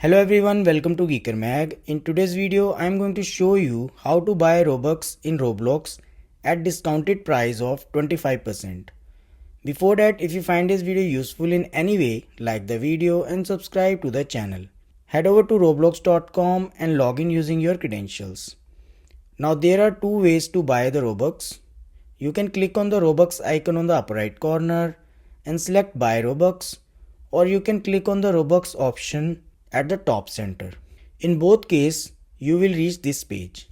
Hello everyone, welcome to Geeker Mag. In today's video, I am going to show you how to buy Robux in Roblox at discounted price of 25%. Before that, if you find this video useful in any way, like the video and subscribe to the channel. Head over to roblox.com and log in using your credentials. Now there are two ways to buy the Robux. You can click on the Robux icon on the upper right corner and select buy Robux, or you can click on the Robux option at the top center. In both cases, you will reach this page.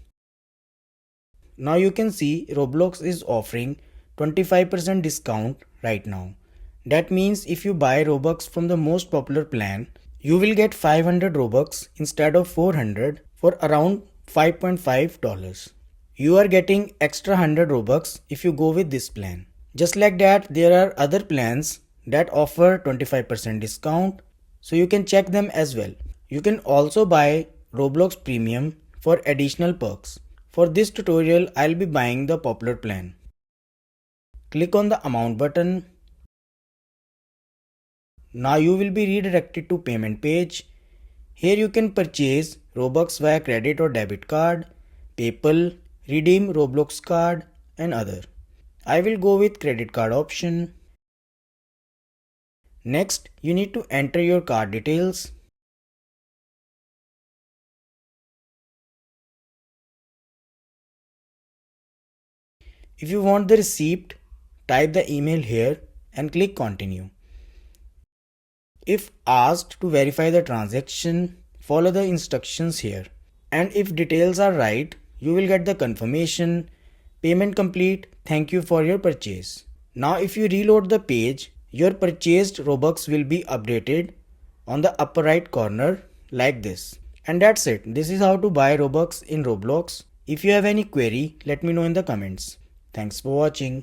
Now you can see Roblox is offering 25% discount right now. That means if you buy Robux from the most popular plan, you will get 500 Robux instead of 400 for around $5.5. You are getting extra 100 Robux if you go with this plan. Just like that, there are other plans that offer 25% discount, so you can check them as well. You can also buy Roblox Premium for additional perks. For this tutorial, I'll be buying the popular plan. Click on the amount button. Now you will be redirected to payment page. Here you can purchase Robux via credit or debit card, PayPal, redeem Roblox card and other. I will go with credit card option. Next, you need to enter your card details. If you want the receipt, type the email here and click continue. If asked to verify the transaction, follow the instructions here. And if details are right, you will get the confirmation, payment complete, thank you for your purchase. Now if you reload the page, your purchased Robux will be updated on the upper right corner like this. And that's it. This is how to buy Robux in Roblox. If you have any query, let me know in the comments. Thanks for watching.